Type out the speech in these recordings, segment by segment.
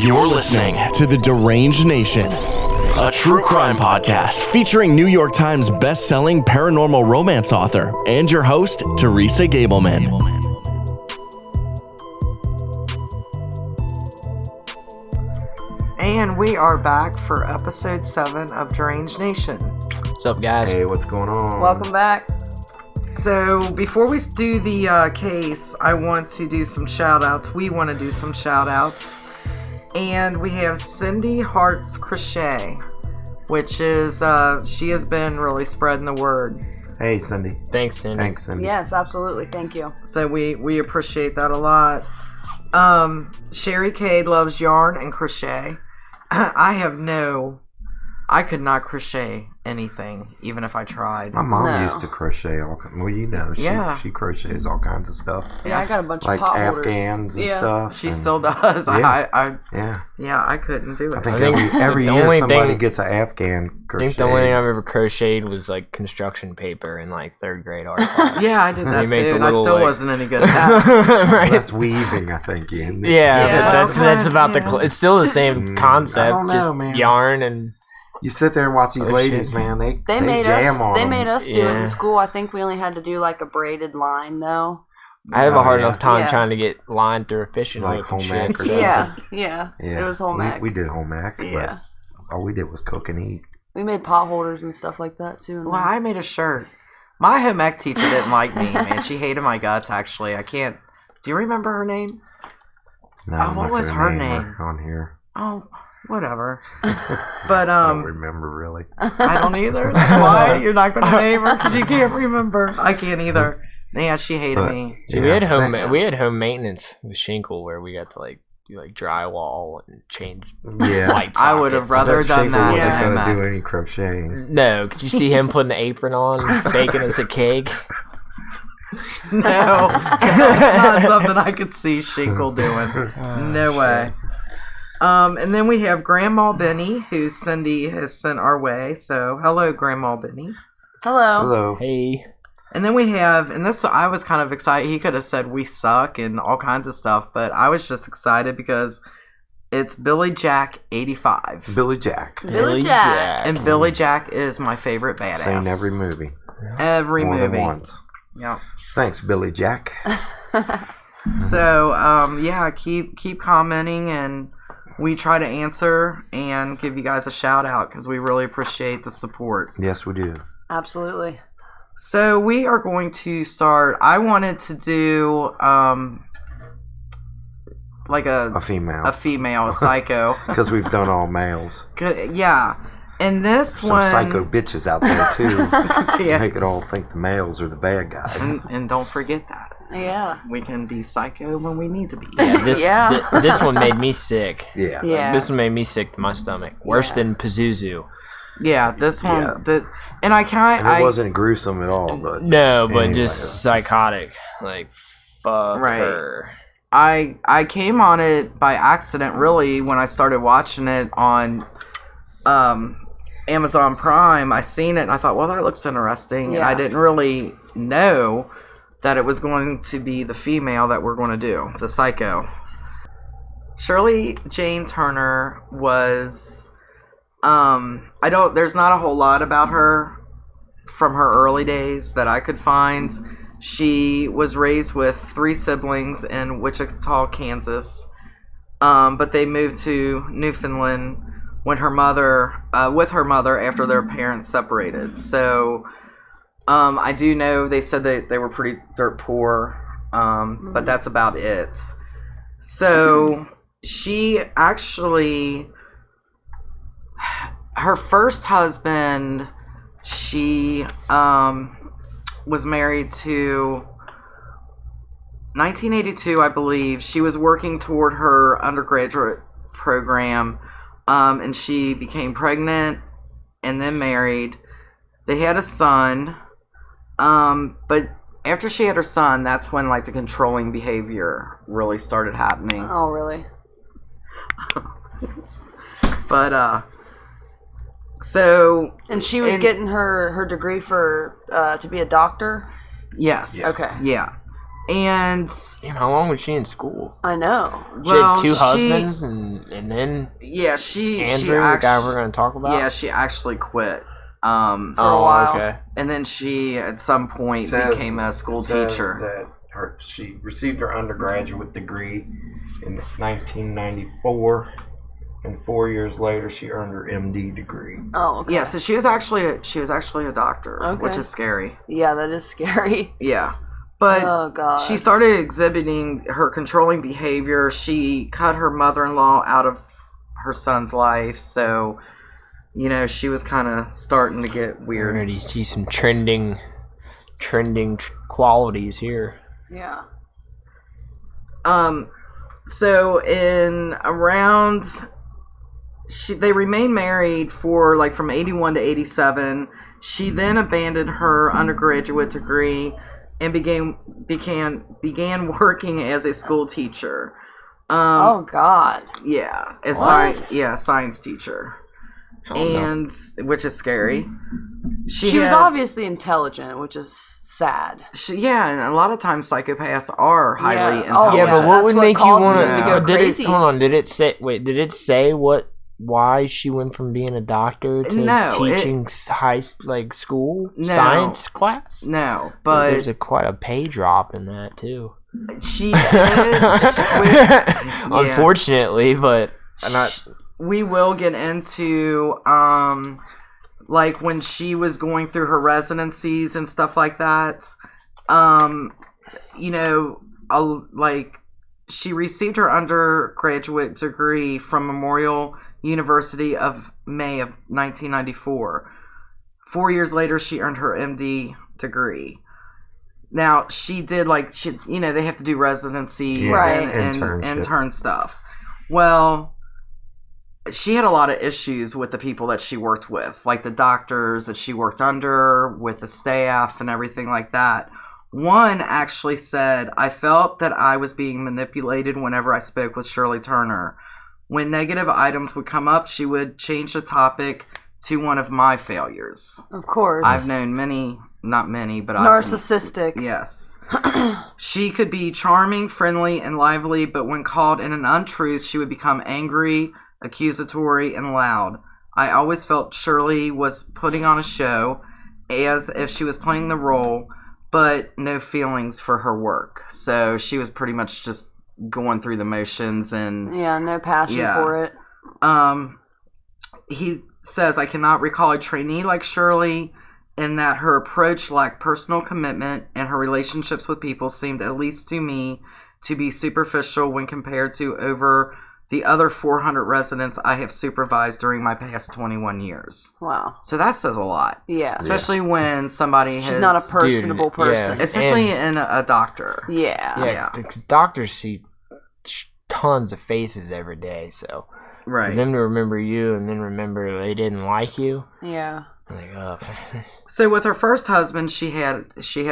You're listening to the Deranged Nation, a true crime podcast featuring New York Times best-selling paranormal romance author and your host, Teresa Gableman. And we are back for episode 7 of Deranged Nation. What's up, guys? Hey, what's going on? Welcome back. So, before we do the case, I want to do some shout-outs. We want to do some shout-outs. And we have Cindy Hart's Crochet, which is, she has been really spreading the word. Hey, Cindy. Thanks, Cindy. Thanks, Cindy. Yes, absolutely. Thank you. So, we appreciate that a lot. Sherry Cade loves yarn and crochet. I could not crochet anything, even if I tried. My mom No. used to crochet all. Well, you know, she crochets all kinds of stuff. Yeah, I got a bunch Like of pot holders. Afghans and Yeah. stuff. She and, still does. Yeah. I couldn't do it. I think think every the year only somebody thing- gets an Afghan I crochet. think the only thing I've ever crocheted was like construction paper in like third grade art class. Yeah, I did that You make too, the and I little, still like- wasn't any good at that. Right? That's weaving, I think. Isn't it? Yeah, Yeah, but that's okay, about yeah. it's still the same concept, I don't know, just man. yarn and You sit there and watch these Crochet. ladies, man. They They jam on them. made us do it Yeah. in school. I think we only had to do like a braided line though. I have a hard yeah. enough time Yeah. trying to get line through a fishing It's like hook and home shit. ec or something. Yeah. Yeah, It was home ec. We did home ec, Yeah. but all we did was cook and eat. We made pot holders and stuff like that too. Well, I made a shirt. My home ec teacher didn't like me, man. She hated my guts, actually. I can't... Do you remember her name? No, Oh, I'm what not was gonna her name name? on here? Oh, whatever. But, I don't remember really. I don't either. That's why you're not going to name her, because you can't remember. I can't either. Yeah, she hated But- me. See, we had home maintenance with Shinkle where we got to like do like drywall and change Yeah. light I would have sockets. rather But done Shaker that wasn't than home gonna ec. do any crocheting. No, could you see him putting an apron on, baking us a cake? No, that's not something I could see Shinkle doing. No way. And then we have Grandma Benny, who Cindy has sent our way. So, hello, Grandma Benny. Hello. Hello. Hey, And then we have, and this, I was kind of excited. He could have said we suck and all kinds of stuff, but I was just excited because it's Billy Jack 85. Billy Jack. Billy Jack. And Billy Jack is my favorite badass. Seen every movie. Every More movie. than once. Yeah. Thanks, Billy Jack. So, yeah, keep commenting, and we try to answer and give you guys a shout out because we really appreciate the support. Yes, we do. Absolutely. So we are going to start. I wanted to do like A female. a female, a psycho. Because we've done all males. Yeah, and this Some one, psycho bitches out there, too. Yeah. Make it all think the males are the bad guys. and don't forget that Yeah. we can be psycho when we need to be. yeah, this Yeah. this one made me sick. Yeah. Yeah. This one made me sick to my stomach. Worse than Pazuzu. Yeah, this one. Yeah. And I kind And it wasn't gruesome at all, but... No, but Anyway, it was just just- psychotic. Like, fuck Right. her. I came on it by accident, really, when I started watching it on Amazon Prime. I seen it and I thought, well, that looks interesting. And I Yeah. didn't really know that it was going to be the female that we're going to do, the psycho. Shirley Jane Turner was, there's not a whole lot about her from her early days that I could find. She was raised with 3 siblings in Wichita, Kansas, but they moved to Newfoundland with her mother after their parents separated. So I do know they said that they were pretty dirt poor, but that's about it. So she actually, her first husband, she was married to 1982, I believe. She was working toward her undergraduate program, and she became pregnant and then married. They had a son, but after she had her son, that's when like the controlling behavior really started happening. Oh, really? But so And she was getting her degree for to be a doctor. yes, Okay. yeah. And damn, how long was she in school? I know. She had two husbands, and then Andrew, the guy we're going to talk about. Yeah, she actually quit for a while. Okay. And then she, at some point, became a school teacher. That she received her undergraduate degree in 1994, and 4 years later, she earned her MD degree. Oh, okay. Yeah, so she was actually a doctor, Okay. which is scary. Yeah, that is scary. Yeah. But oh, God. she started exhibiting her controlling behavior. She cut her mother-in-law out of her son's life. So, she was kind of starting to get weird. I already see some trending qualities here. Yeah. So in around... they remained married for from 81 to 87. She then abandoned her undergraduate degree and began working as a school teacher. Oh God. Yeah, science teacher, which is scary. She was obviously intelligent, which is sad. And a lot of times psychopaths are highly intelligent. Yeah, but what would make you want to go crazy? Hold on, did it say why she went from being a doctor to teaching school science class? No, but there's quite a pay drop in that too. She did. Unfortunately, but we will get into when she was going through her residencies and stuff like that. She received her undergraduate degree from Memorial University of May of 1994. 4 years later, she earned her MD degree. Now, she did, they have to do residencies and intern stuff. Well, she had a lot of issues with the people that she worked with, like the doctors that she worked under, with the staff and everything like that. One actually said, I felt that I was being manipulated whenever I spoke with Shirley Turner. When negative items would come up, she would change the topic to one of my failures. Of course. I've known many, not many, but narcissistic. Yes. She could be charming, friendly, and lively, but when called in an untruth, she would become angry, accusatory, and loud. I always felt Shirley was putting on a show, as if she was playing the role, but no feelings for her work. So she was pretty much just going through the motions and no passion for it. He says, I cannot recall a trainee like Shirley, in that her approach lacked personal commitment and her relationships with people seemed, at least to me, to be superficial when compared to over the other 400 residents I have supervised during my past 21 years. Wow. So that says a lot. Yeah. Especially when somebody She's not a personable person. Yeah. Especially in a doctor. Yeah. Because doctors see tons of faces every day, so right. For them to remember you and then remember they didn't like you. Yeah. So with her first husband, she had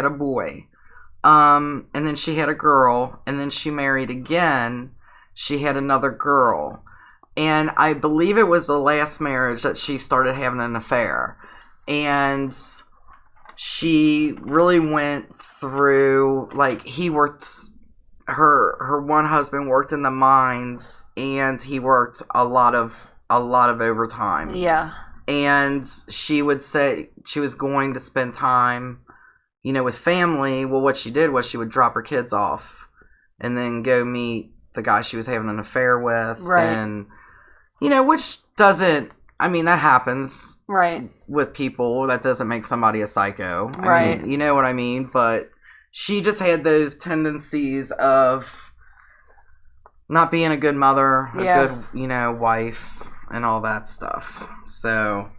a boy. And then she had a girl, and then she married again. She had another girl, and I believe it was the last marriage that she started having an affair, and she really went through, he worked, her one husband worked in the mines, and he worked a lot of overtime. Yeah. And she would say she was going to spend time, with family. Well, what she did was she would drop her kids off and then go meet the guy she was having an affair with. Right. And, which doesn't, that happens. Right. With people. That doesn't make somebody a psycho. Right. You know what I mean? But she just had those tendencies of not being a good mother, a good, wife, and all that stuff. So.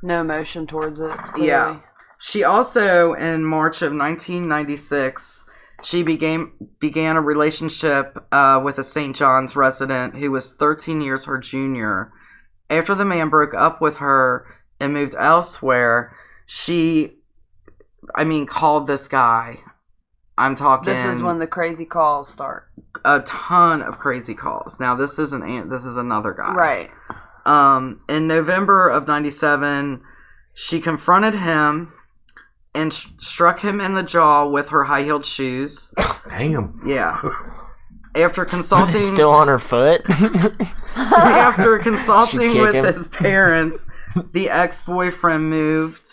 No emotion towards it. Clearly. Yeah. She also, in March of 1996, she began a relationship with a St. John's resident who was 13 years her junior. After the man broke up with her and moved elsewhere, she, called this guy. I'm talking. This is when the crazy calls start. A ton of crazy calls. Now this is another guy. Right. In November of 97, she confronted him and struck him in the jaw with her high-heeled shoes. Damn. Yeah. After consulting... Still on her foot? After consulting with his parents, the ex-boyfriend moved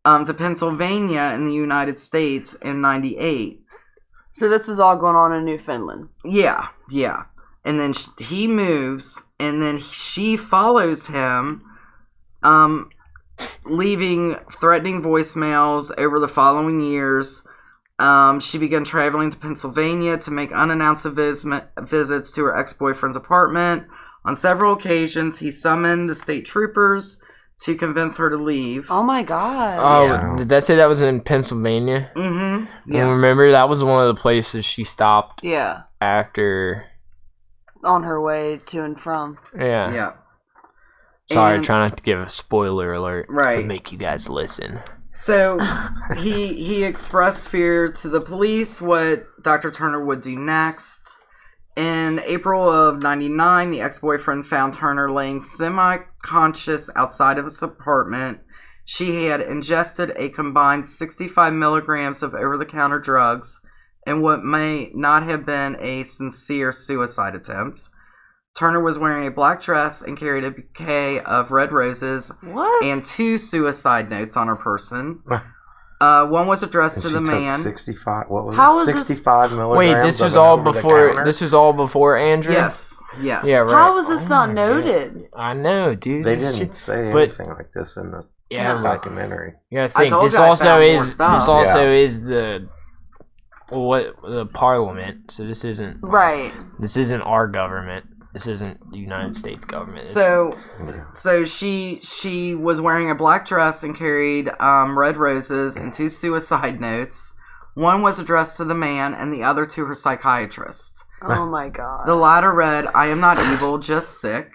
to Pennsylvania in the United States in 98. So this is all going on in Newfoundland. Yeah. And then he moves, and then she follows him, leaving threatening voicemails over the following years. She began traveling to Pennsylvania to make unannounced visits to her ex-boyfriend's apartment. On several occasions, he summoned the state troopers to convince her to leave. Oh my God. Oh, Yeah. Did that say that was in Pennsylvania? Mm-hmm. Yes. I remember that was one of the places she stopped Yeah. after. On her way to and from. Yeah. Yeah. Sorry, And- trying not to give a spoiler alert. Right. To make you guys listen. So he expressed fear to the police what Dr. Turner would do next. In April of 99, the ex-boyfriend found Turner laying semi-conscious outside of his apartment. She had ingested a combined 65 milligrams of over-the-counter drugs in what may not have been a sincere suicide attempt. Turner was wearing a black dress and carried a bouquet of red roses and 2 suicide notes on her person. One was addressed to the man. 65. What was How it? is this- 65 milligrams. Wait, this was of all over-the-counter? before. This was all before Andrew. Yes. Yeah. Right. How was this not my noted? God. I know, dude. They This didn't shit- say but- anything like this in the Yeah, but documentary. you gotta I think. told This you I also found more is. stuff. This also Yeah. is the Parliament. So this isn't. Right. This isn't our government. This isn't the United States government. So she was wearing a black dress and carried red roses and 2 suicide notes. One was addressed to the man and the other to her psychiatrist. Oh my God. The latter read, "I am not evil, just sick."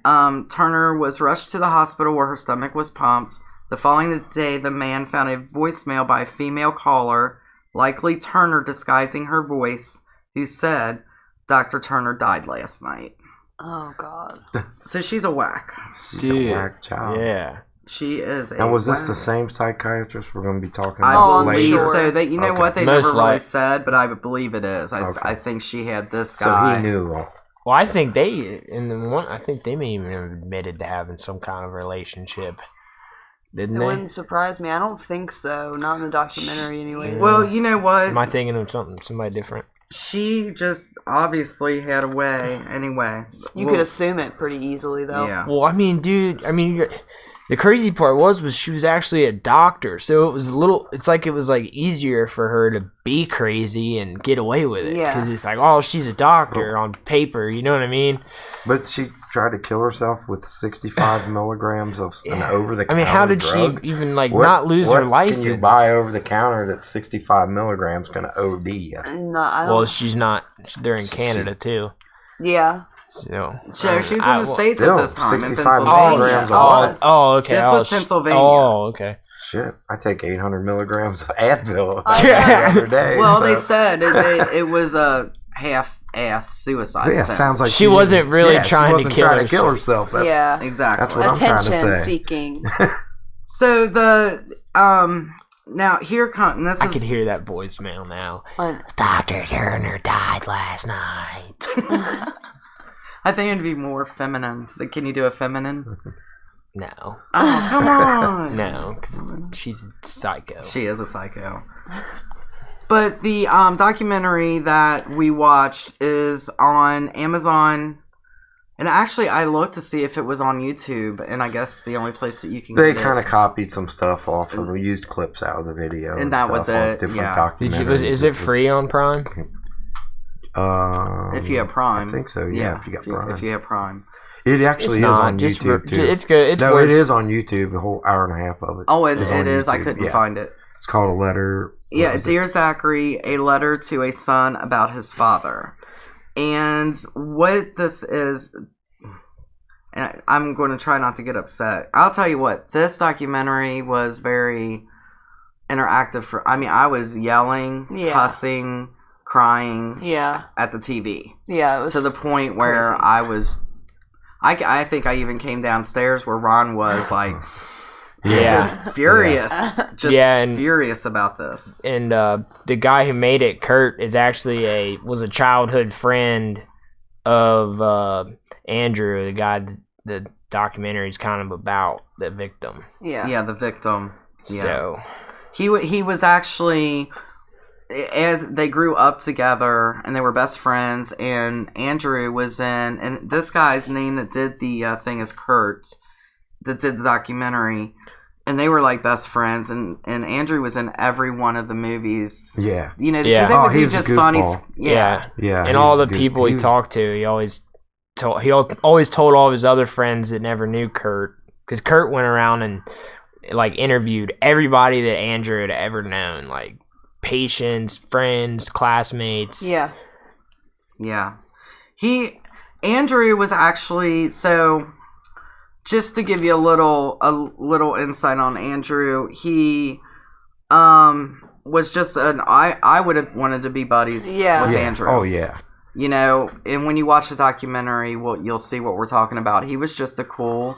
Turner was rushed to the hospital where her stomach was pumped. The following day, the man found a voicemail by a female caller, likely Turner disguising her voice, who said, "Dr. Turner died last night." Oh God. So she's a whack. She's Dude, a whack child. Yeah. She is a Now, was this whack. the same psychiatrist we're going to be talking I about I'm believe later? sure. so. That Okay. what they Most never really like- said, but I believe it is. Okay. I think she had this So guy. he knew. Well, I think I think they may even have admitted to having some kind of relationship, didn't It they? wouldn't surprise me. I don't think so. Not in the documentary, anyways. Well, you know what? Am I thinking of somebody different? She just obviously had a way. Anyway, you could assume it pretty easily, though. Yeah. Well, I mean, dude. The crazy part was she was actually a doctor, so it was it was easier for her to be crazy and get away with it. Yeah. Because it's like, oh, she's a doctor on paper, you know what I mean? But she tried to kill herself with 65 milligrams of an over-the-counter I mean, how did drug? she even not lose her license? What can you buy over-the-counter that's 65 milligrams going to OD you? No, I don't. Well, she's not. They're in Canada too, Yeah. so. So she's in the States still, at this time in 65 Pennsylvania. milligrams of what? Okay. This was Pennsylvania. Oh, okay. Shit, I take 800 milligrams of Advil Yeah. every other day. Well, so. they said it was a half-ass suicide. Yeah, attempt. sounds like She wasn't really trying to kill herself. That's, Yeah. Exactly. That's what I'm trying to Attention say. seeking. So the now here comes this I is can hear that voicemail now. Un- Dr. Turner died last night. I think it'd be more feminine. So can you do a feminine? No. Oh, come on. No, 'cause she's a psycho. She is a psycho. But the documentary that we watched is on Amazon. And actually, I looked to see if it was on YouTube, and I guess the only place that you can They get kind it. of copied some stuff off of used clips out of the video, And that stuff was on it, Different yeah. documentaries. Is it free on Prime? If you have Prime. I think so. Yeah, if you got Prime. If you have Prime. It actually If is not, on just YouTube too. it's good. It's No, worth it is on YouTube. The whole hour and a half of it. Oh, it on is. I YouTube, couldn't yeah. find it. It's called A Letter. Yeah, what was it? Dear Zachary, a letter to a son about his father. And what this is, and I'm going to try not to get upset. I'll tell you what, this documentary was very interactive. I was yelling, Yeah. cussing, crying Yeah. at the TV. Yeah. It was To the point where crazy. I think I even came downstairs where Ron was like, just furious, and furious about this. And the guy who made it, Kurt, is actually was a childhood friend of Andrew, the guy the documentary's kind of about, the victim. Yeah, the victim. Yeah. So he was actually, as they grew up together and they were best friends, and Andrew was in, and this guy's name that did the thing is Kurt, that did the documentary, and they were like best friends, and Andrew was in every one of the movies. Yeah. You know, because they would do just funny. Yeah. Yeah. And all the people he talked to, he always told all of his other friends that never knew Kurt, because Kurt went around and like interviewed everybody that Andrew had ever known, like patients, friends, classmates. Yeah. Andrew was actually, so just to give you a little insight on Andrew, he was just I would have wanted to be buddies with Andrew. Oh yeah. You know, and when you watch the documentary, you'll see what we're talking about. He was just a cool,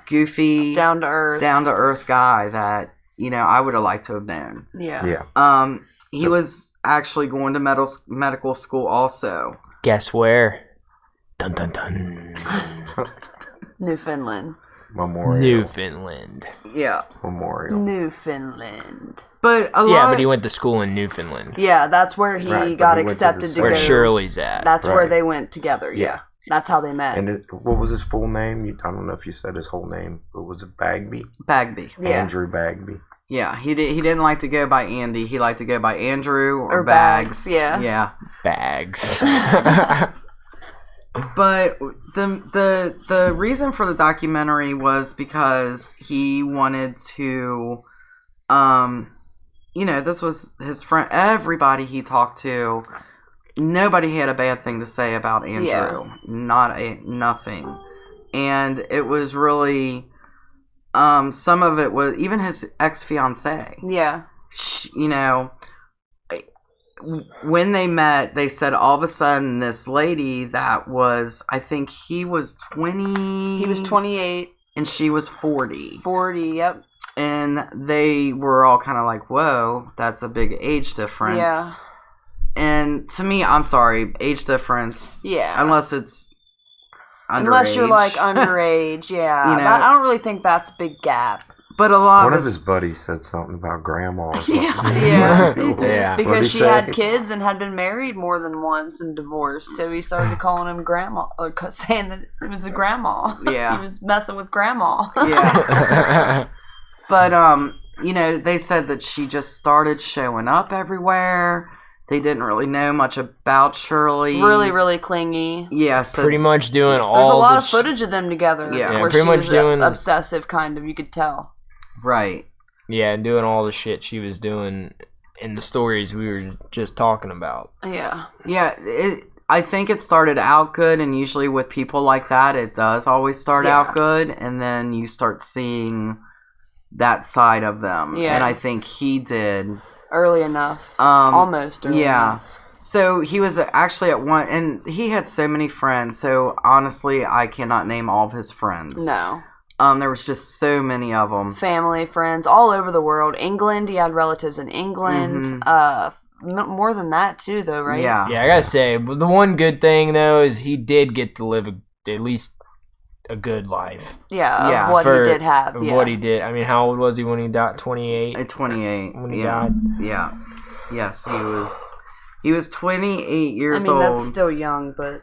goofy, down to earth guy that, you know, I would have liked to have known. Yeah. He was actually going to medical school also. Guess where? Dun dun dun. Newfoundland. Newfoundland. Yeah. Newfoundland. But but he went to school in Newfoundland. Yeah, that's where he got accepted to go. Where Shirley's at. That's where they went together. Yeah. That's how they met. And what was his full name? I don't know if you said his whole name, but was it Bagby? Bagby. Yeah. Andrew Bagby. Yeah, he didn't like to go by Andy. He liked to go by Andrew or Bags. Yeah. Bags. But the reason for the documentary was because he wanted to, you know, this was his friend. Everybody he talked to, nobody had a bad thing to say about Andrew. Yeah. Nothing. And it was really, some of it was even his ex-fiancée. Yeah. You know, when they met, they said all of a sudden this lady that was, I think he was 20. He was 28. And she was 40. 40, yep. And they were all kind of like, whoa, that's a big age difference. Yeah. And to me, I'm sorry, age difference. Yeah. Unless it's underage. Unless you're like underage, yeah. You know, I don't really think that's a big gap. But a lot One of his buddies said something about grandma or something. Yeah. He did. Yeah. Because she had kids and had been married more than once and divorced. So he started calling him grandma, or saying that it was a grandma. Yeah. He was messing with grandma. Yeah. But, you know, they said that she just started showing up everywhere. They didn't really know much about Shirley. Really, really clingy. Yeah. So pretty much doing all there's a lot of footage of them together. Yeah. Where pretty she much was doing obsessive, kind of, you could tell. Right. Yeah, doing all the shit she was doing in the stories we were just talking about. Yeah. Yeah, I think it started out good, and usually with people like that, it does always start out good, and then you start seeing that side of them. Yeah. And I think he did. Early enough. Almost early enough. So he was actually at one, and he had so many friends, so honestly, I cannot name all of his friends. No. There was just so many of them. Family, friends, all over the world. England, he had relatives in England. More than that, too, though, right? Yeah. Yeah, I gotta say, the one good thing, though, is he did get to live at least a good life. Yeah, of what he did have. What he did. I mean, how old was he when he died? 28? At 28. When he died? Yeah. Yes, he was 28 years old. That's still young, but...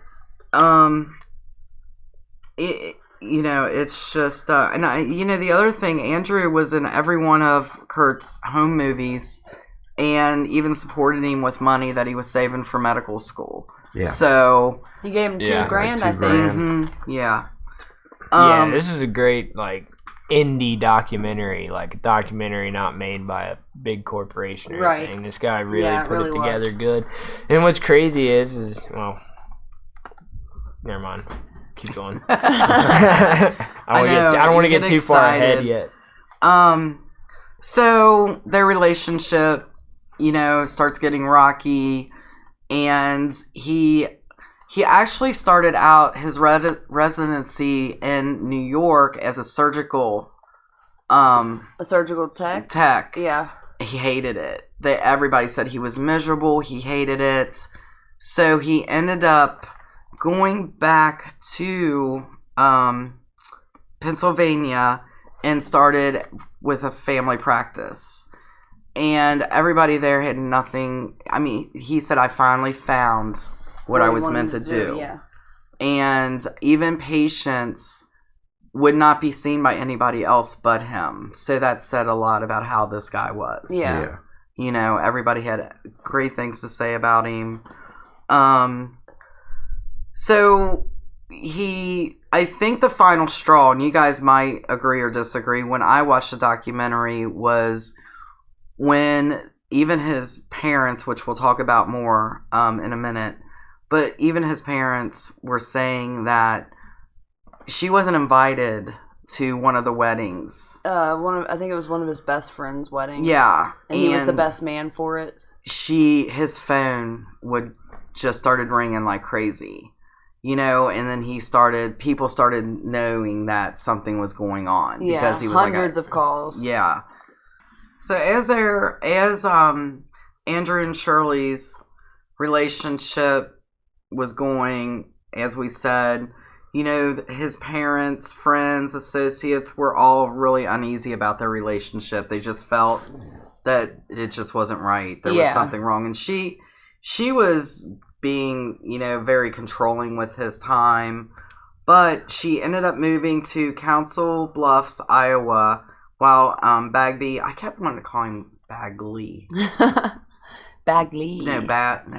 You know, it's just, you know, the other thing, Andrew was in every one of Kurt's home movies and even supported him with money that he was saving for medical school. Yeah. So. He gave him $2,000, like I think. Mm-hmm, yeah. Yeah, this is a great, like, indie documentary, like a documentary not made by a big corporation or anything. This guy really put it together good. And what's crazy is, well, never mind. Keep going. I don't want to get too far ahead yet. So their relationship, you know, starts getting rocky, and he actually started out his residency in New York as a surgical A surgical tech? Yeah. He hated it. Everybody said he was miserable. He hated it. So he ended up going back to Pennsylvania and started with a family practice. And everybody there had nothing. I mean, he said, I finally found what I was meant to do. Yeah. And even patients would not be seen by anybody else but him. So that said a lot about how this guy was. Yeah. You know, everybody had great things to say about him. So I think the final straw, and you guys might agree or disagree, when I watched the documentary was when even his parents, which we'll talk about more in a minute, but even his parents were saying that she wasn't invited to one of the weddings. I think it was one of his best friend's weddings. Yeah. And he was the best man for it. His phone just started ringing like crazy, you know, and then people started knowing that something was going on. Yeah, because he was hundreds of calls. Yeah. So as Andrew and Shirley's relationship was going, as we said, you know, his parents, friends, associates were all really uneasy about their relationship. They just felt that it just wasn't right. There was something wrong. And she was being, you know, very controlling with his time. But she ended up moving to Council Bluffs, Iowa, while Bagby, I kept wanting to call him Bagley. Bagley. No,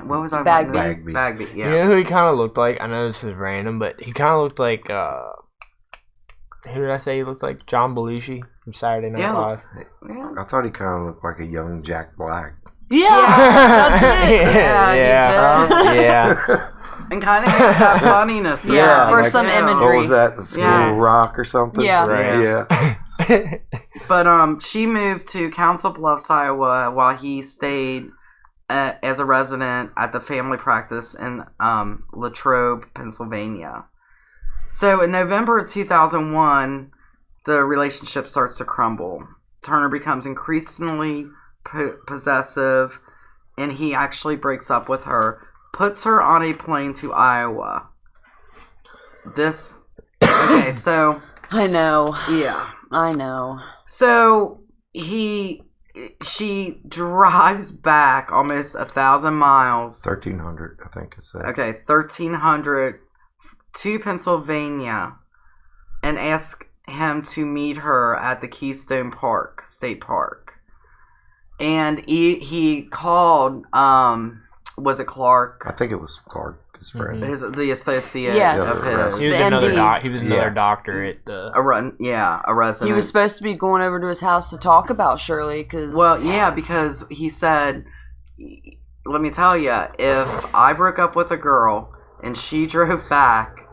what was I? Bagby. Bagby, yeah. You know who he kind of looked like? I know this is random, but he kind of looked like, who did I say he looked like? John Belushi from Saturday Night Live. Yeah. I thought he kind of looked like a young Jack Black. Yeah, that's it. Yeah. And kind of had that funniness. Yeah, for like, some imagery. What was that? The School Rock or something? Yeah. Right, yeah. But she moved to Council Bluffs, Iowa, while he stayed as a resident at the family practice in Latrobe, Pennsylvania. So in November of 2001, the relationship starts to crumble. Turner becomes increasingly possessive, and he actually breaks up with her, puts her on a plane to Iowa. Okay, so... I know. Yeah. I know. So she drives back almost 1,000 miles. 1,300, I think it said. Okay, 1,300 to Pennsylvania, and ask him to meet her at the Keystone Park State Park. And he called. Was it Clark? I think it was Clark, his friend. The associate Yes. of his. He was another doctor at the... A resident. He was supposed to be going over to his house to talk about Shirley, because... Well, yeah, because he said, let me tell you, if I broke up with a girl and she drove back,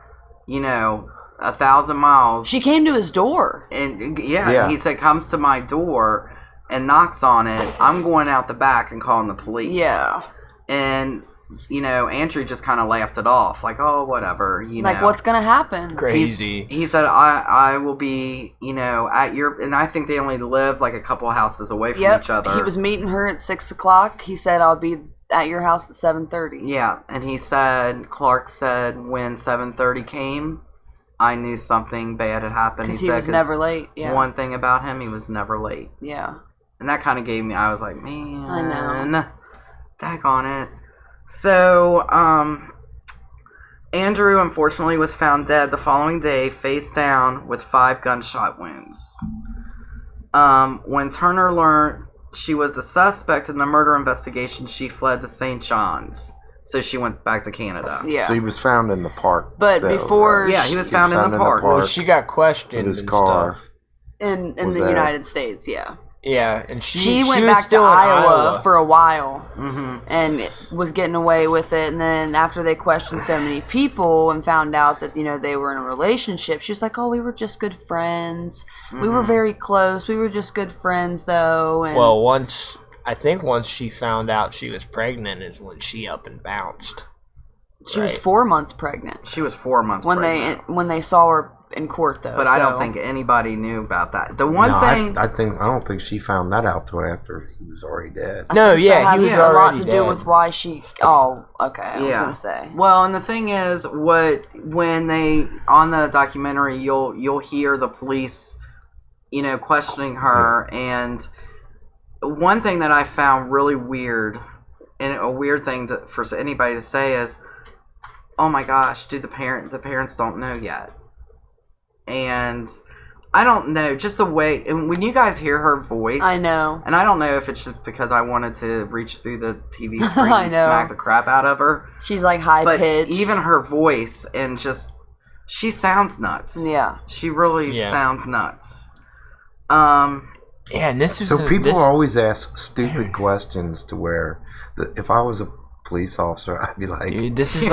you know, 1,000 miles... She came to his door. And he said, comes to my door and knocks on it, I'm going out the back and calling the police. Yeah. And, you know, Andrew just kind of laughed it off. Like, oh, whatever, you know. Like, what's going to happen? Crazy. He said, I will be, you know, at your... And I think they only lived like a couple houses away from each other. He was meeting her at 6 o'clock. He said, I'll be at your house at 7:30. Yeah, and he said, Clark said, when 7:30 came, I knew something bad had happened. Because he was never late. Yeah. One thing about him, he was never late. Yeah. And that kind of gave me... I was like, man... I know. Daggone it. So, Andrew, unfortunately, was found dead the following day, face down, with 5 gunshot wounds. When Turner learned she was a suspect in the murder investigation, she fled to St. John's. So she went back to Canada. Yeah. So he was found in the park. But before... Right? Yeah, he was found in the park. Well, she got questioned his and car. stuff. In the United States, yeah. Yeah, and she was went back to still in Iowa for a while, Mm-hmm. and was getting away with it. And then after they questioned so many people and found out that, you know, they were in a relationship, she's like, "Oh, we were just good friends. Mm-hmm. We were very close. We were just good friends, though." And well, once she found out she was pregnant is when she up and bounced. she was 4 months pregnant. She was 4 months when pregnant. when they saw her in court though. But I don't think anybody knew about that. The one thing I don't think she found that out till after he was already dead. He was a lot to do with why she. Oh, okay. I was gonna say. Well, and the thing is, when they on the documentary, you'll hear the police, questioning her, and one thing that I found really weird, and a weird thing for anybody to say is, "Oh my gosh, the parents don't know yet." And I don't know, just the way, and when you guys hear her voice, I know, and I don't know if it's just because I wanted to reach through the TV screen and smack the crap out of her. She's like high pitched. Even her voice and just, she sounds nuts. Yeah, she really sounds nuts. And this is so people always ask stupid questions to where if I was a police officer, I'd be like, dude, this is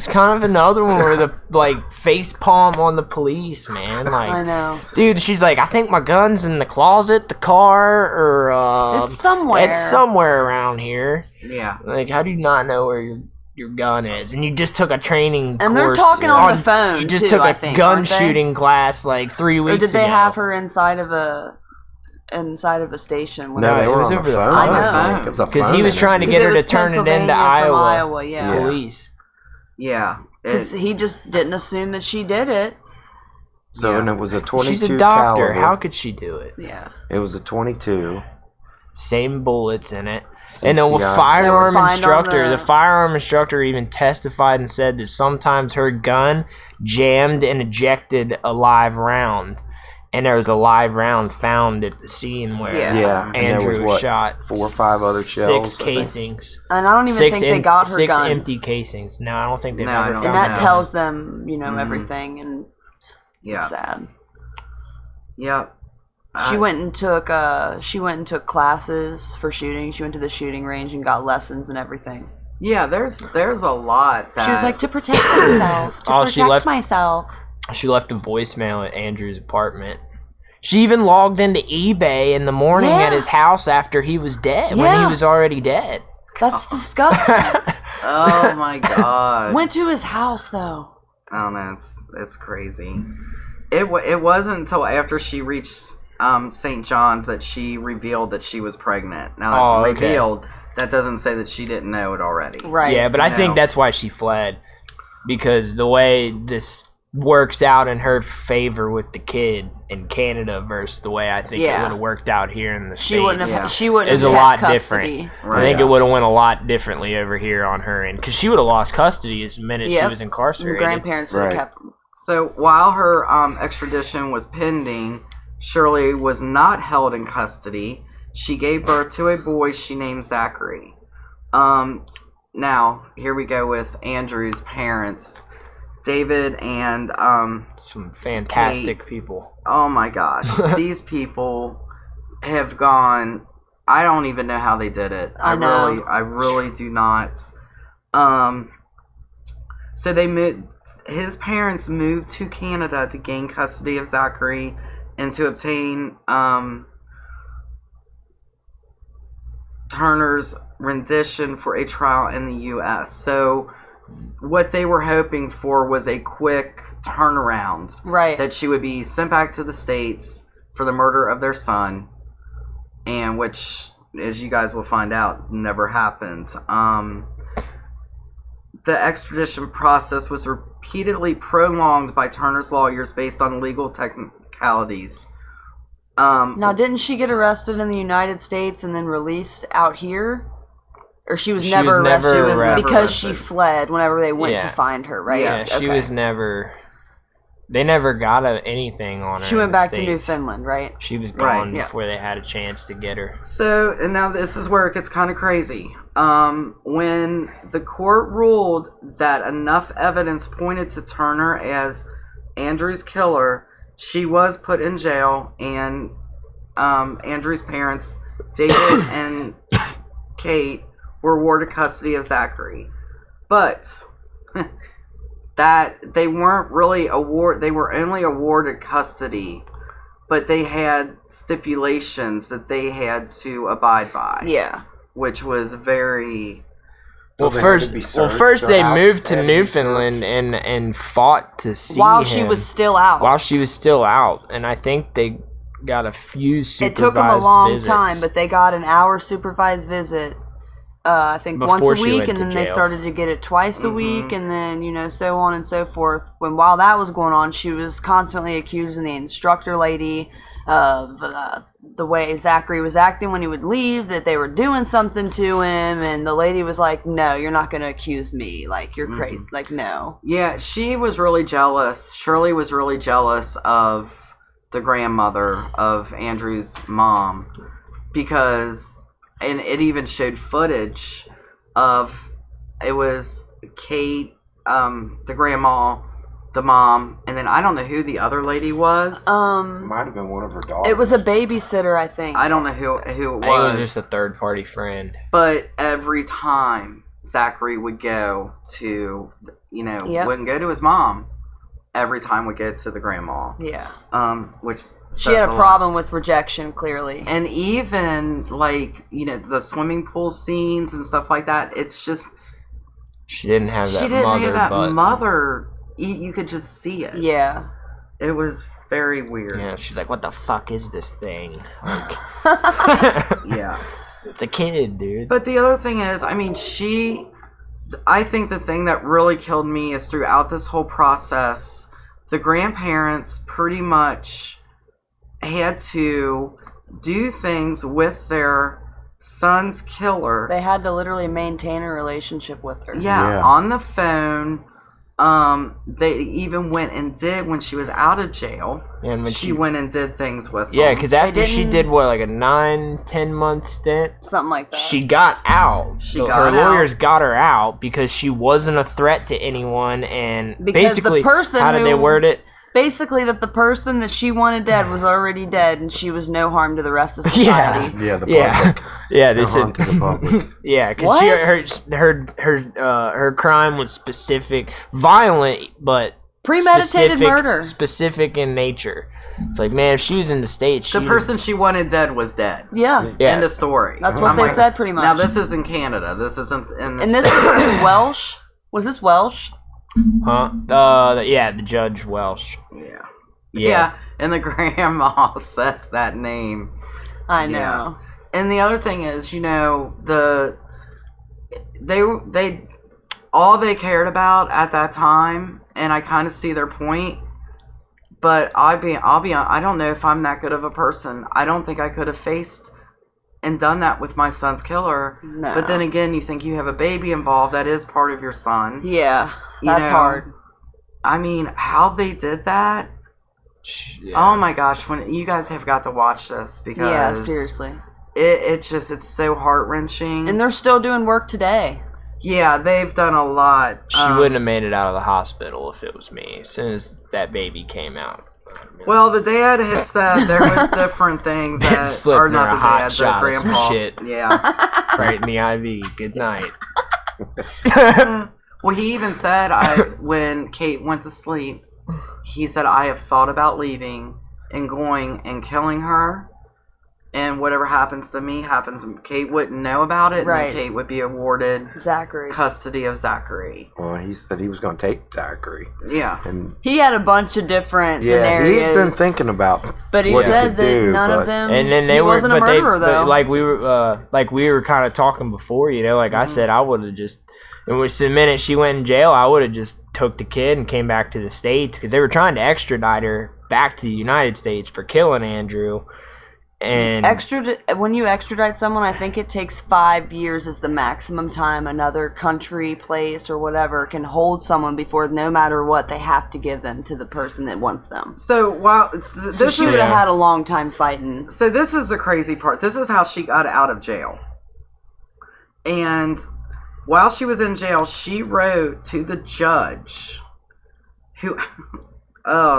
kind of another one where the face palm on the police, man. Like, I know, dude. She's like, I think my gun's in the closet, the car, or it's somewhere. It's somewhere around here. Yeah. Like, how do you not know where your gun is? And you just took a training and course. They're talking on the phone. You just too, took a I think, gun shooting class like 3 weeks ago. Or did they have her inside of a station? No, they were was on over the phone. I know. Because he was trying to get her to turn it into Iowa yeah. police. Yeah. Because he just didn't assume that she did it. So, and it was a 22 She's a doctor. caliber. How could she do it? Yeah. It was a 22. Same bullets in it. CCI. And the firearm instructor, the the firearm instructor even testified and said that sometimes her gun jammed and ejected a live round. And there was a live round found at the scene where Andrew was shot. 4 or 5 other shells. 6 casings. And I don't even think they got her 6 gun. empty casings. No, I don't think they've ever found and that gun. tells them, everything. And it's sad. Yep. She went and took classes for shooting. She went to the shooting range and got lessons and everything. Yeah, there's a lot that she was like, to protect myself. Myself. She left a voicemail at Andrew's apartment. She even logged into eBay in the morning at his house after he was dead, when he was already dead. That's disgusting. Oh my god. Went to his house though. Oh man, it's crazy. It wasn't until after she reached St. John's that she revealed that she was pregnant. Now that revealed, that doesn't say that she didn't know it already. Right. Yeah, but I think that's why she fled. Because the way this works out in her favor with the kid in Canada versus the way I think it would have worked out here in the States. She wouldn't is have a lot custody. different. Right. I think it would have went a lot differently over here on her end. Because she would have lost custody the minute she was incarcerated. The grandparents would have kept them. So while her extradition was pending, Shirley was not held in custody. She gave birth to a boy she named Zachary. Now, here we go with Andrew's parents, David and some fantastic Kate. People. Oh my gosh. These people have gone, I don't even know how they did it. I really do not. So his parents moved to Canada to gain custody of Zachary and to obtain Turner's rendition for a trial in the U.S. So what they were hoping for was a quick turnaround. Right. That she would be sent back to the States for the murder of their son, and which, as you guys will find out, never happened. The extradition process was repeatedly prolonged by Turner's lawyers based on legal technicalities. Now, didn't she get arrested in the United States and then released out here? Or she was never arrested because she fled whenever they went to find her, right? Yeah, she was never... They never got anything on her. She went back to Newfoundland, right? She was gone before they had a chance to get her. So, and now this is where it gets kind of crazy. When the court ruled that enough evidence pointed to Turner as Andrew's killer, she was put in jail, and Andrew's parents, David and Kate, were awarded custody of Zachary. But that they weren't really they were only awarded custody, but they had stipulations that they had to abide by. Yeah. Which was very Well, first they moved to Newfoundland and fought to see while him. She was still out. While she was still out, and I think they got a few supervised visits. It took them a long time, but they got an hour supervised visit. I think Before once a week, and then jail. They started to get it twice a week, and then so on and so forth. While that was going on, she was constantly accusing the instructor lady of the way Zachary was acting when he would leave, that they were doing something to him, and the lady was like, "No, you're not going to accuse me. Like, you're crazy. Like, no." Yeah, she was really jealous. Shirley was really jealous of the grandmother of Andrew's mom because... And it even showed footage of, it was Kate, the grandma, the mom, and then I don't know who the other lady was. Might have been one of her daughters. It was a babysitter, I think. I don't know who it was. I think it was just a third party friend. But every time Zachary would go to, wouldn't go to his mom. Every time we go to the grandma. Yeah. Which she had a problem with rejection, clearly. And even, the swimming pool scenes and stuff like that, it's just... She didn't have that mother. She didn't have that mother. You could just see it. Yeah. It was very weird. Yeah, she's like, what the fuck is this thing? Like, yeah. It's a kid, dude. But the other thing is, I think the thing that really killed me is throughout this whole process, the grandparents pretty much had to do things with their son's killer. They had to literally maintain a relationship with her. Yeah, on the phone. They even went and did, when she was out of jail, and when she went and did things with them. Yeah, because after she did, like a 9-10 month stint? Something like that. She got out. Her lawyers got her out because she wasn't a threat to anyone, and because basically, how did they word it? Basically, that the person that she wanted dead was already dead, and she was no harm to the rest of society. Yeah, the public. Yeah, they said to the public. Yeah, because her crime was specific, violent, but premeditated murder, specific in nature. It's like, man, if she was in the States, the person she wanted dead was dead. Yeah. End of story. That's what they said, pretty much. Now this is in Canada. This isn't in the States. And this is Welsh. Was this Welsh? Huh? Yeah, the Judge Welsh. Yeah. And the grandma says that name. I know. Yeah. And the other thing is, they all they cared about at that time, and I kind of see their point. But I'll be I don't know if I'm that good of a person. I don't think I could have faced and done that with my son's killer. No. But then again, you think you have a baby involved. That is part of your son. Yeah, that's hard. How they did that. Yeah. Oh my gosh, when you guys have got to watch this, because seriously, it's so heart-wrenching. And they're still doing work today. Yeah, they've done a lot. She wouldn't have made it out of the hospital if it was me, as soon as that baby came out. Well, the dad had said there was different things that are not the dad, the grandpa. Shit. Yeah. Right in the IV. Good night. Well, he even said, when Kate went to sleep, he said, I have thought about leaving and going and killing her, and whatever happens to me happens. Kate wouldn't know about it, right. And Kate would be awarded Zachary custody of Zachary. Well, he said he was going to take Zachary. Yeah. And he had a bunch of different scenarios. He had been thinking about but he said that none of them, and then he wasn't a murderer, though. Like we were kind of talking before, I said I would have just... And the minute she went in jail, I would have just took the kid and came back to the States, because they were trying to extradite her back to the United States for killing Andrew. And when you extradite someone, I think it takes 5 years is the maximum time another country, place, or whatever can hold someone before, no matter what, they have to give them to the person that wants them. So she would have had a long time fighting. So this is the crazy part. This is how she got out of jail. And while she was in jail, she wrote to the judge, who,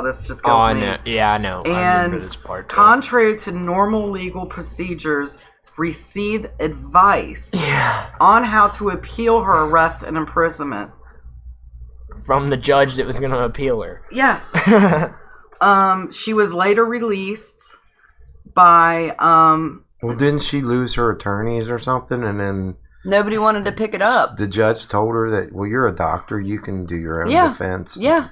this just kills me. No. Yeah, I know. And I remember this part, contrary to normal legal procedures, received advice on how to appeal her arrest and imprisonment. From the judge that was going to appeal her. Yes. She was later released by... well, didn't she lose her attorneys or something, and then... Nobody wanted to pick it up. The judge told her that, well, you're a doctor. You can do your own defense. Yeah.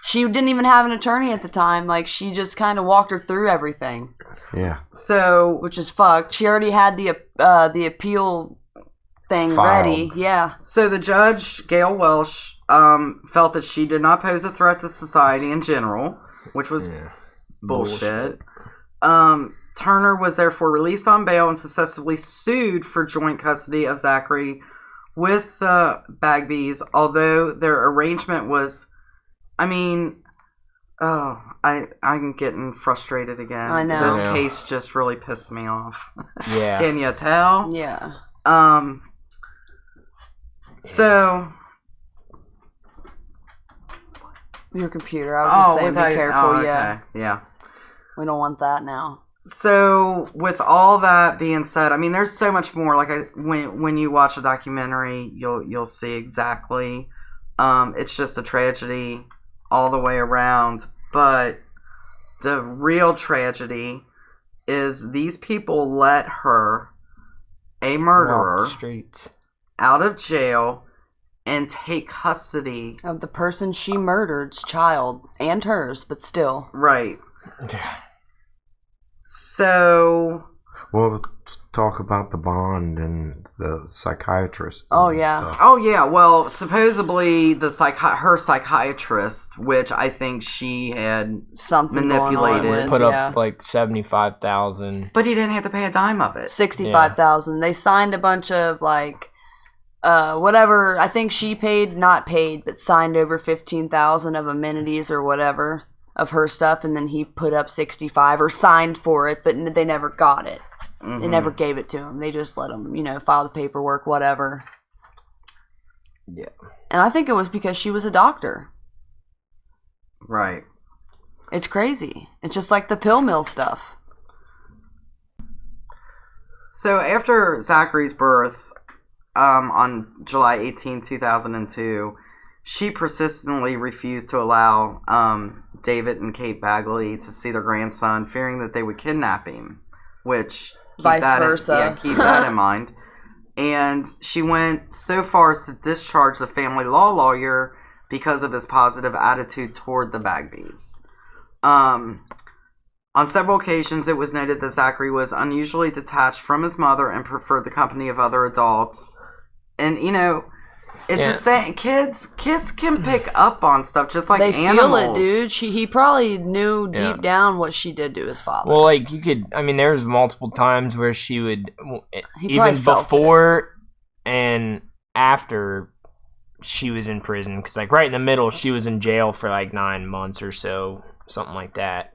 She didn't even have an attorney at the time. Like, she just kind of walked her through everything. Yeah. So, which is fucked. She already had the appeal thing ready. Yeah. So the judge, Gail Welsh, felt that she did not pose a threat to society in general, which was bullshit. Turner was therefore released on bail and successfully sued for joint custody of Zachary with the Bagbys, although their arrangement was, I'm getting frustrated again. I know. This case just really pissed me off. Yeah. Can you tell? Yeah. So... Your computer. I was just saying, be careful. Okay. Yeah. We don't want that now. So, with all that being said, there's so much more. Like, when you watch a documentary, you'll see exactly. It's just a tragedy all the way around. But the real tragedy is these people let her, a murderer, out of jail and take custody of the person she murdered's child and hers, but still. Right. So... Well, let's talk about the bond and the psychiatrist. Oh, yeah. Stuff. Oh, yeah. Well, supposedly her psychiatrist, which I think she had something manipulated. Put up like $75,000. But he didn't have to pay a dime of it. $65,000. Yeah. They signed a bunch of like... whatever. I think she not paid, but signed over $15,000 of amenities or whatever of her stuff, and then he put up 65 or signed for it, but they never got it. Mm-hmm. They never gave it to him. They just let him, file the paperwork, whatever. Yeah. And I think it was because she was a doctor. Right. It's crazy. It's just like the pill mill stuff. So after Zachary's birth, on July 18, 2002, she persistently refused to allow David and Kate Bagley to see their grandson, fearing that they would kidnap him, which... Vice versa. Keep that in mind. And she went so far as to discharge the family law lawyer because of his positive attitude toward the Bagbys. On several occasions, it was noted that Zachary was unusually detached from his mother and preferred the company of other adults. And, it's the same. Kids can pick up on stuff just like animals. They feel it, dude. He probably knew deep down what she did to his father. Well, like, you could... there was multiple times where she would... even before and after she was in prison. Because, like, right in the middle, she was in jail for, like, 9 months or so. Something like that.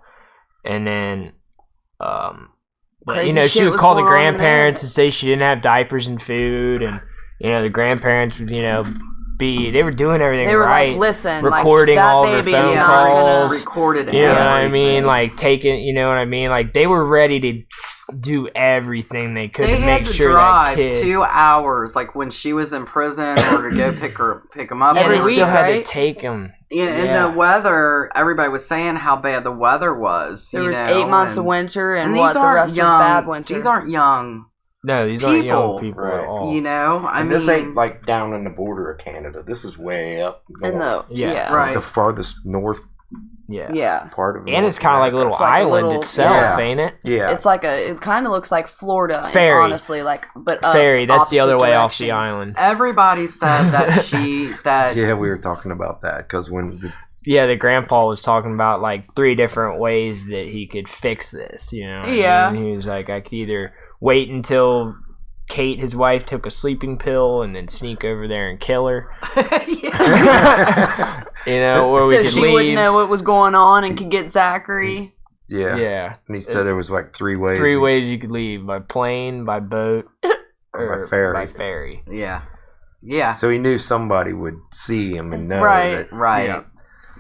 And then... but, she would call the grandparents and say she didn't have diapers and food, and... the grandparents would, they were doing everything right. They were like, listen, recording all their phone calls. Recorded everything. You know what I mean? Like, taking, Like, they were ready to do everything they could to make sure that kid... They had to drive 2 hours, like, when she was in prison, or to go pick him up. And they still had to take him. Yeah, and the weather, everybody was saying how bad the weather was. There was 8 months of winter, and the rest was bad winter. These aren't young... No, these aren't young people right. at all. This ain't like down in the border of Canada. This is way up north. Right. The farthest north part of and it's kind of like a little island itself, ain't it? Yeah. It's like it kind of looks like Florida, Ferry. Honestly, but Ferry, that's the other way direction. Off the island. Everybody said that Yeah, we were talking about that, because when... the grandpa was talking about, like, 3 different ways that he could fix this, Yeah. And he was like, I could either... wait until Kate, his wife, took a sleeping pill and then sneak over there and kill her. Or we could she leave. Wouldn't know what was going on and could get Zachary. Yeah. And he said there was like 3 ways. 3 ways you could leave: by plane, by boat, or by ferry. Yeah. So he knew somebody would see him and know. Right. Right. Yeah.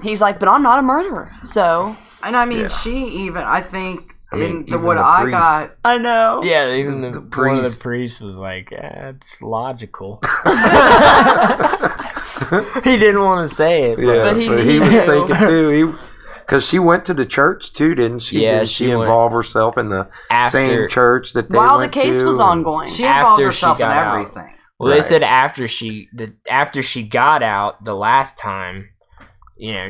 He's like, but I'm not a murderer, so. And she even, I think. What I got, I know. Yeah, even the one of the priests was like, "It's logical." He didn't want to say it, but he was thinking too. Because she went to the church too, didn't she? Yeah, did she involve herself in the same church that they while went the case to? was ongoing. She involved herself in everything. Well, they said after she got out the last time,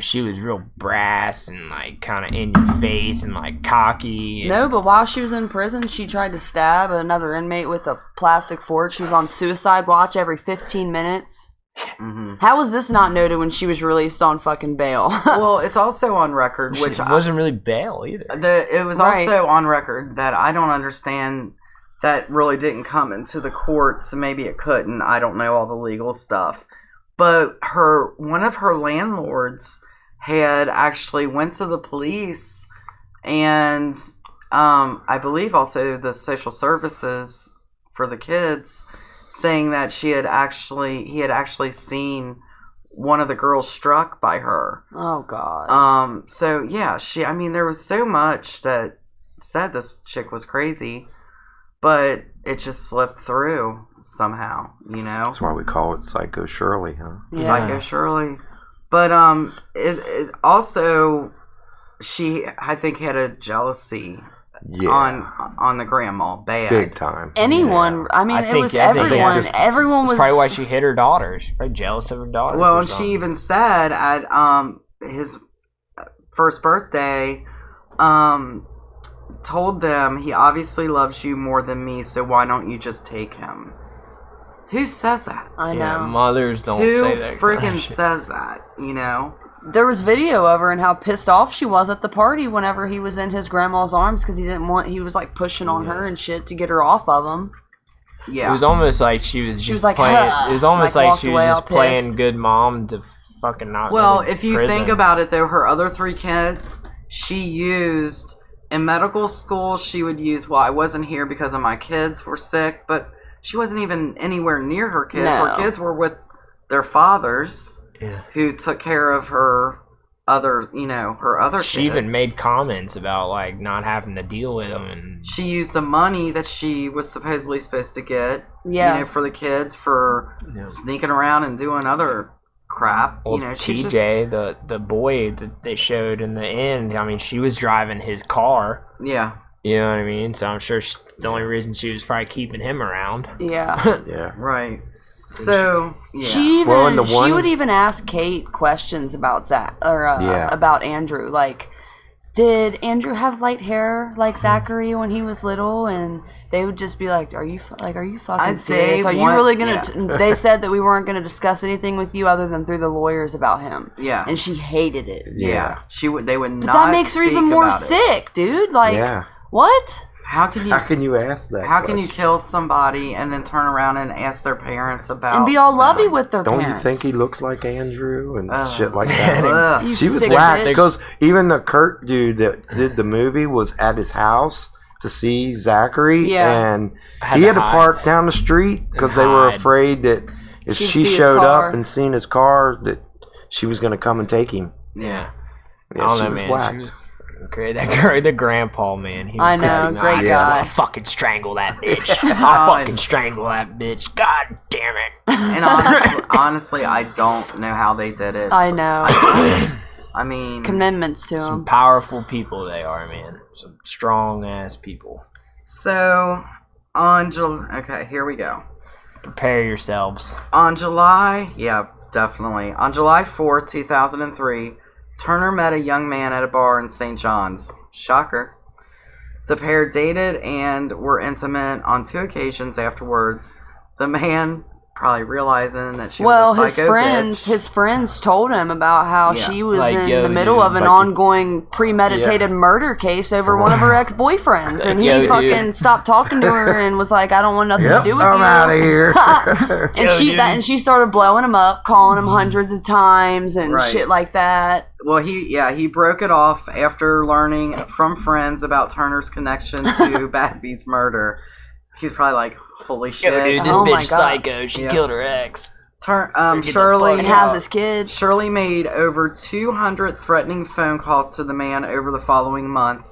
she was real brass and like kind of in your face and like cocky. No, but while she was in prison, she tried to stab another inmate with a plastic fork. She was on suicide watch every 15 minutes. Mm-hmm. How was this not noted when she was released on fucking bail? Well, it's also on record, which wasn't really bail either. It was also on record that I don't understand. That really didn't come into the courts, and maybe it couldn't. I don't know all the legal stuff. But one of her landlords had actually went to the police and I believe also the social services for the kids, saying that he had actually seen one of the girls struck by her. Oh God. So yeah, there was so much that said this chick was crazy, but it just slipped through somehow, That's why we call it Psycho Shirley, huh? Yeah. Psycho Shirley. But it also, she, I think, had a jealousy on the grandma, bad. Big time. Anyone, it was everyone. Everyone was... probably why she hit her daughter. She's probably jealous of her daughter. Well, and she even said at his first birthday, told them, he obviously loves you more than me, so why don't you just take him? Who says that? I know. Yeah, mothers don't say that. Who freaking says that, There was video of her and how pissed off she was at the party whenever he was in his grandma's arms because he was like pushing on her and shit to get her off of him. Yeah. It was almost like she was like playing. It was almost like she was just playing good mom to fucking not. Well, if you think about it, though, her other 3 kids, she used in medical school. She would use. Well, I wasn't here because of my kids were sick, but she wasn't even anywhere near her kids. No. Her kids were with their fathers, who took care of her other, her other kids. She even made comments about like not having to deal with them, and she used the money that she was supposedly supposed to get, for the kids for sneaking around and doing other crap. Well, TJ, the boy that they showed in the end, she was driving his car. Yeah. You know what I mean? So I'm sure the only reason she was probably keeping him around. Yeah. Yeah. Right. So yeah. She would even ask Kate questions about about Andrew. Like, did Andrew have light hair like Zachary when he was little? And they would just be like, "Are you fucking serious? Are you really gonna?" They said that we weren't gonna discuss anything with you other than through the lawyers about him. Yeah. And she hated it. Yeah. They would not. But that makes her even more sick, dude. Like, what? How can you ask that? How can you kill somebody and then turn around and ask their parents about and be all lovey with their parents? Don't you think he looks like Andrew and shit like that? She was whacked because even the Kurt dude that did the movie was at his house to see Zachary, and he had to park down the street because they were afraid that if she showed up and seen his car, that she was going to come and take him. Yeah, she was whacked. Great, the grandpa, man. He was I know, great guy. I'll fucking strangle that bitch. I'll fucking strangle that bitch. God damn it. And honestly, I don't know how they did it. I know. I mean, commitments to them. Some powerful people they are, man. Some strong ass people. So, okay, here we go. Prepare yourselves. On July 4th, 2003. Turner met a young man at a bar in St. John's. Shocker. The pair dated and were intimate on 2 occasions afterwards. The man, probably realizing that she was a psycho bitch. His friends told him about how she was in the middle of an ongoing premeditated murder case over one of her ex-boyfriends, and he fucking stopped talking to her and was like, "I don't want nothing to do with you. I'm out of here." and she started blowing him up, calling him hundreds of times and shit like that. Well, he broke it off after learning from friends about Turner's connection to Bagby's murder. He's probably like, holy shit. Dude, this bitch psycho. She killed her ex. Shirley has his kid. Shirley made over 200 threatening phone calls to the man over the following month.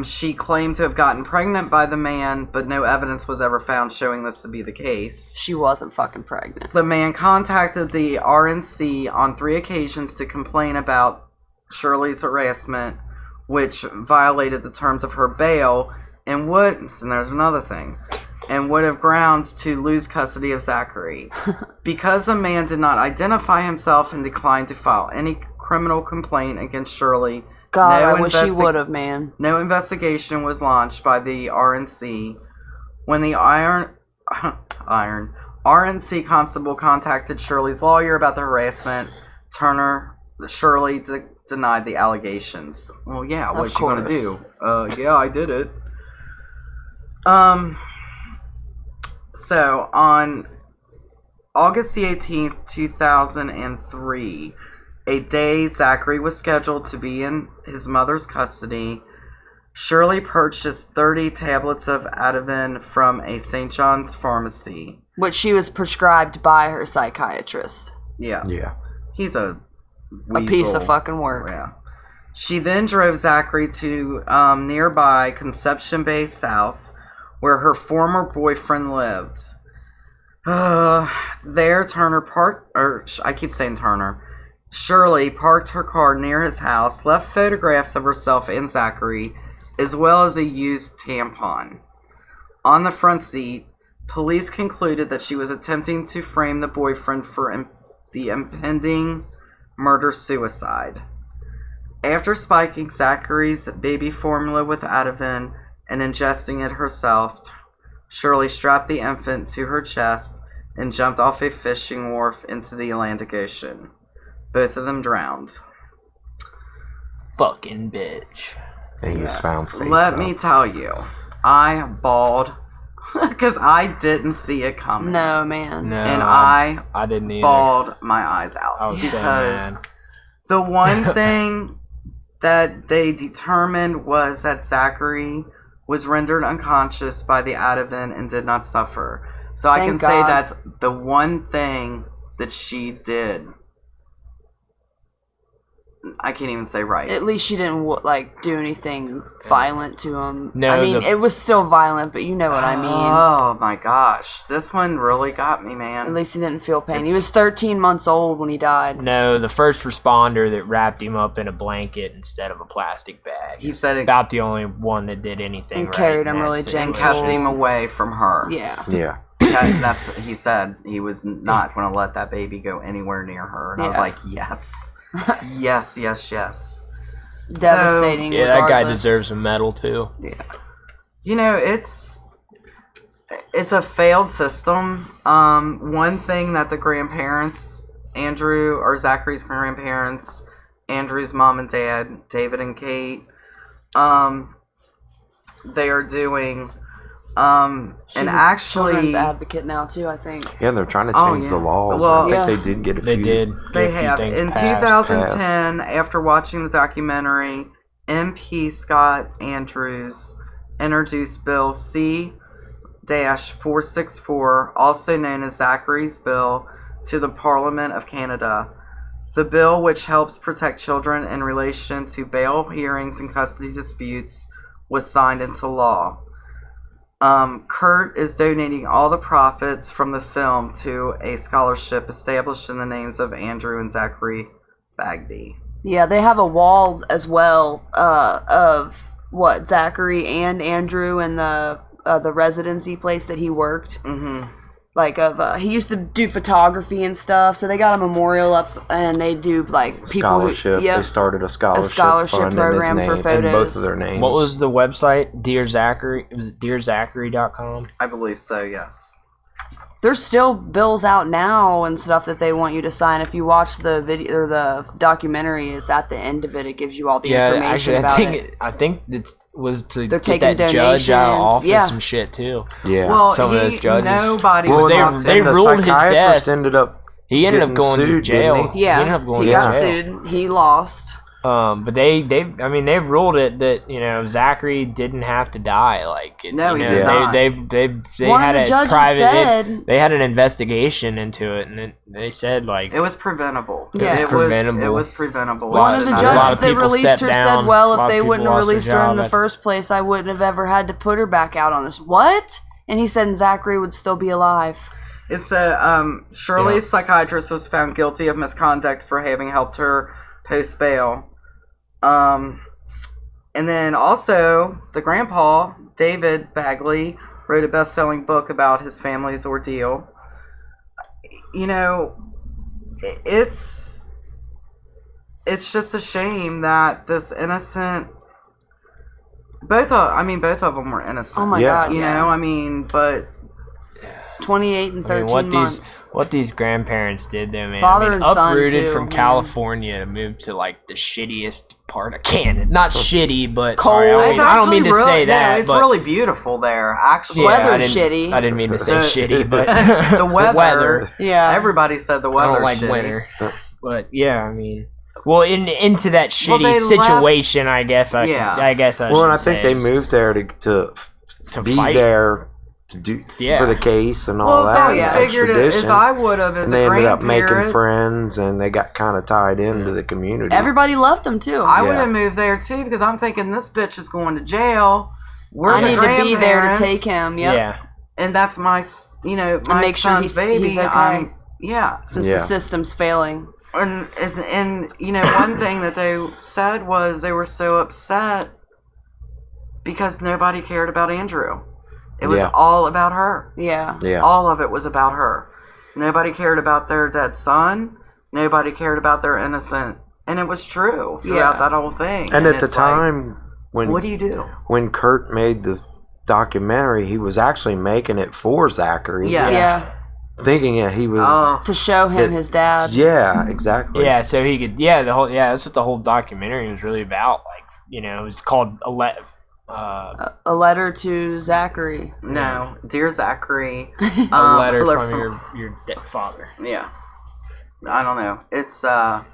She claimed to have gotten pregnant by the man, but no evidence was ever found showing this to be the case. She wasn't fucking pregnant. The man contacted the RNC on 3 occasions to complain about Shirley's harassment, which violated the terms of her bail. And there's another thing. and would have grounds to lose custody of Zachary. Because the man did not identify himself and declined to file any criminal complaint against Shirley, God, I wish he would have, man. No investigation was launched by the RNC. When the RNC constable contacted Shirley's lawyer about the harassment, Shirley denied the allegations. Well, yeah, what's she going to do? Yeah, I did it. So, on August the 18th, 2003, a day Zachary was scheduled to be in his mother's custody, Shirley purchased 30 tablets of Ativan from a St. John's pharmacy. Which she was prescribed by her psychiatrist. Yeah. Yeah. He's a weasel. A piece of fucking work. Yeah. She then drove Zachary to nearby Conception Bay South, where her former boyfriend lived. There, Shirley parked her car near his house, left photographs of herself and Zachary, as well as a used tampon. On the front seat, police concluded that she was attempting to frame the boyfriend for the impending murder-suicide. After spiking Zachary's baby formula with Ativan and ingesting it herself, Shirley strapped the infant to her chest and jumped off a fishing wharf into the Atlantic Ocean. Both of them drowned. Fucking bitch. And he was found face Let up. me tell you, I bawled because I didn't see it coming. No, man. No, And I didn't either. bawled my eyes out. I was Because so mad. the one thing that they determined was that Zachary was rendered unconscious by the Ativan and did not suffer. So I can say that's the one thing that she did. I can't even say right. At least she didn't do anything violent to him. No, I mean, it was still violent, but you know what I mean. Oh my gosh, this one really got me, man. At least he didn't feel pain. He was 13 months old when he died. No, the first responder that wrapped him up in a blanket instead of a plastic bag. He said it, about the only one that did anything and right carried him in that really situation. and kept him away from her. Yeah. Yeah. That's what he said. He was not going to let that baby go anywhere near her. And I was like, yes. Yes. Devastating. Yeah, that guy regardless. deserves a medal too. Yeah. You know, it's a failed system. One thing that the grandparents, Zachary's grandparents, Andrew's mom and dad, David and Kate, they are doing, and actually, children's advocate now too, I think. Yeah, they're trying to change the laws. Well, I think they did get a few. They did. They Get a few have. things In passed. 2010, after watching the documentary, MP Scott Andrews introduced Bill C-464, also known as Zachary's Bill, to the Parliament of Canada. The bill, which helps protect children in relation to bail hearings and custody disputes, was signed into law. Kurt is donating all the profits from the film to a scholarship established in the names of Andrew and Zachery Bagby. Yeah, they have a wall as well of Zachary and Andrew and the residency place that he worked. Mm-hmm. He used to do photography and stuff, so they got a memorial up, and they do people scholarship. They started a scholarship fund program in his for name, photos. in both of their names. What was the website? Dear Zachary? Was it dearzachary.com? I believe so, yes. There's still bills out now and stuff that they want you to sign. If you watch the video or the documentary, it's at the end of it. It gives you all the information about it. I think it was to They're get taking that judge out of office donations. and shit too. Yeah. Well, Some of those judges. nobody Well, was they allowed to. they the ruled his psychiatrist death. ended up He ended up getting going to sued, jail. didn't Yeah, He ended up going he to got jail. sued. He lost. But they ruled it that Zachary didn't have to die. No, he did not. They One had of the a judges private. said- they had an investigation into it, and they said It was preventable. Yeah. It was preventable. It was preventable. One One of It's the not- a lot judges of that people released stepped her down. said, A well, lot if of they people wouldn't have lost their released her in the job. first place, I wouldn't have ever had to put her back out on this. What? And he said Zachary would still be alive. It's Shirley's psychiatrist was found guilty of misconduct for having helped her post bail. And then also the grandpa, David Bagby, wrote a best-selling book about his family's ordeal. You know, it's just a shame that this innocent. Both of them were innocent. Oh my God! You know, I mean, but 28 and 13 months. What these grandparents did, though, man. Father and son, uprooted too, from man. California to move to like the shittiest part of Canada. Not shitty, but cold. sorry, I don't mean to say that. No, it's really beautiful there. Actually, weather's shitty. I didn't mean to say shitty, but the weather. Yeah, everybody said the weather's I don't like shitty. winter, but yeah, I mean. Well, into that shitty situation, I guess. I guess I. Well, and I think they moved there to be fight. There to do for the case and all that. Well, they figured it as I would have as and they a ended up grandparent. making friends, and they got kind of tied into the community. Everybody loved him too. I would have moved there too because I'm thinking this bitch is going to jail. I need to be there to take him. Yep. Yeah, and that's my, my make sure son's baby. He's okay. Since the system's failing. And one thing that they said was they were so upset because nobody cared about Andrew. It was all about her. Yeah. All of it was about her. Nobody cared about their dead son. Nobody cared about their innocent. And it was true throughout that whole thing. And at the time, what do you do? When Kurt made the documentary, he was actually making it for Zachary. Yes. Yeah. Thinking that he was to show him his dad. Yeah, exactly. Yeah, so he could. Yeah, that's what the whole documentary was really about. Like, it was called a letter to Zachary. No, dear Zachary. A letter from your dead father. Yeah, I don't know. It's and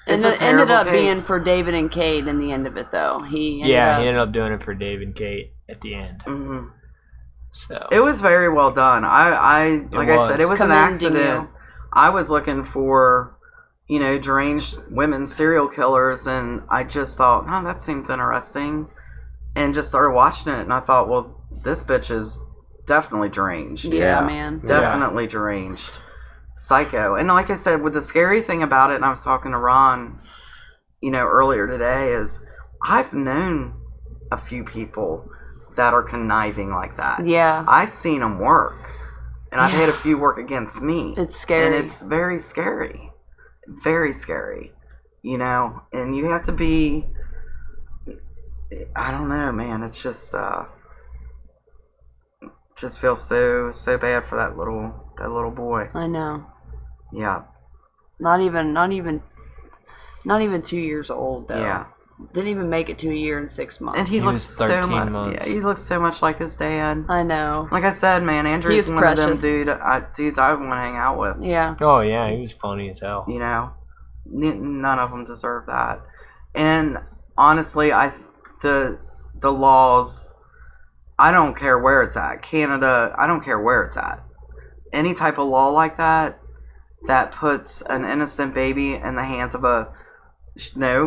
it ended up being for David and Kate in the end of it, though. He ended up doing it for Dave and Kate at the end. Mm-hmm. So it was very well done. I said, it was an accident. I was looking for, deranged women serial killers, and I just thought, that seems interesting, and just started watching it, and I thought, well, this bitch is definitely deranged. Yeah, man. Definitely deranged. Psycho. And like I said, with the scary thing about it, and I was talking to Ron, earlier today, is I've known a few people that are conniving like that. Yeah. I've seen them work. And I've had a few work against me. It's scary. And it's very scary. Very scary. And you have to be, I don't know, man. It's just feels so bad for that little boy. I know. Yeah. Not even 2 years old, though. Yeah. Didn't even make it to a year and 6 months. And he looks so much. Months. Yeah, he looks so much like his dad. I know. Like I said, man, Andrew's one precious. of them dudes I want to hang out with. Yeah. Oh yeah, he was funny as hell. None of them deserve that. And honestly, the laws, I don't care where it's at. Canada, I don't care where it's at. Any type of law like that puts an innocent baby in the hands of a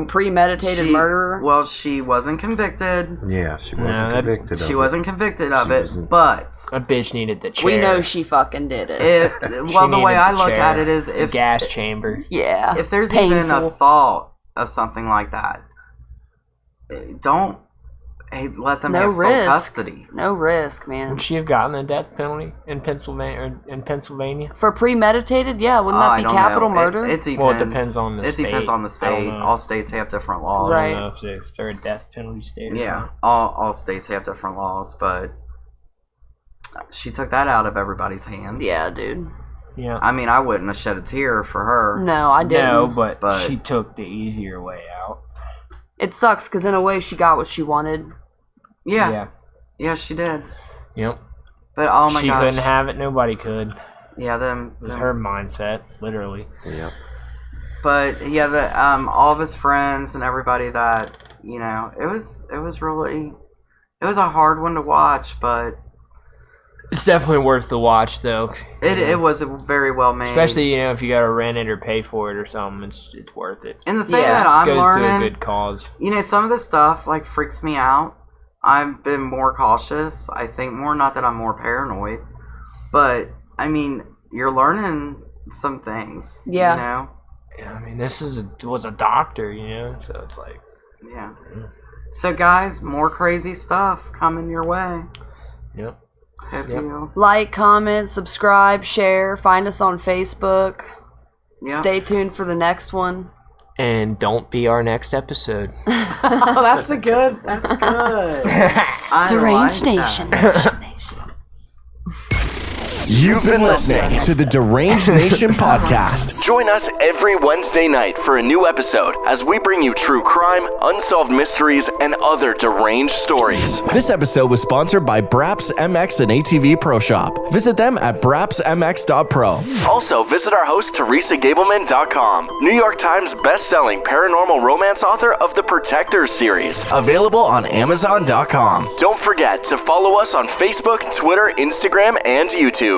premeditated murderer. Well, she wasn't convicted. Yeah, she wasn't convicted of it. She wasn't convicted of it, but a bitch needed the chair. We know she fucking did it. The way I look at it is if gas chamber. Yeah. If there's painful. even a thought of something like that, don't let them have sole custody. No risk, man. Would she have gotten the death penalty in Pennsylvania? For premeditated? Yeah, wouldn't that be capital murder? It depends. Well, it depends on the state. It depends on the state. All states have different laws. Right. I don't know if they're a death penalty state. Yeah, all states have different laws, but she took that out of everybody's hands. Yeah, dude. Yeah. I mean, I wouldn't have shed a tear for her. No, I didn't. No, but she took the easier way out. It sucks because in a way she got what she wanted. Yeah, she did. Yep. But oh my gosh, she couldn't have it. Nobody could. Yeah, it was her mindset, literally. Yeah. But yeah, all of his friends and everybody that it was a hard one to watch, but it's definitely worth the watch, though. It was very well made, especially if you got to rent it or pay for it or something. It's worth it. And the thing that I'm learning, goes to a good cause. Some of the stuff freaks me out. I've been more cautious. I think more, not that I'm more paranoid, but I mean, you're learning some things. Yeah. Yeah, I mean, this was a doctor, so it's like. Yeah. So guys, more crazy stuff coming your way. Yep. Like, comment, subscribe, share. Find us on Facebook. Yep. Stay tuned for the next one. And don't be our next episode. Oh, that's good. Deranged Nation. You've been listening to the Deranged Nation podcast. Join us every Wednesday night for a new episode as we bring you true crime, unsolved mysteries, and other deranged stories. This episode was sponsored by Braps MX and ATV Pro Shop. Visit them at brapsmx.pro. Also, visit our host, teresagableman.com, New York Times best-selling paranormal romance author of the Protectors series, available on amazon.com. Don't forget to follow us on Facebook, Twitter, Instagram, and YouTube.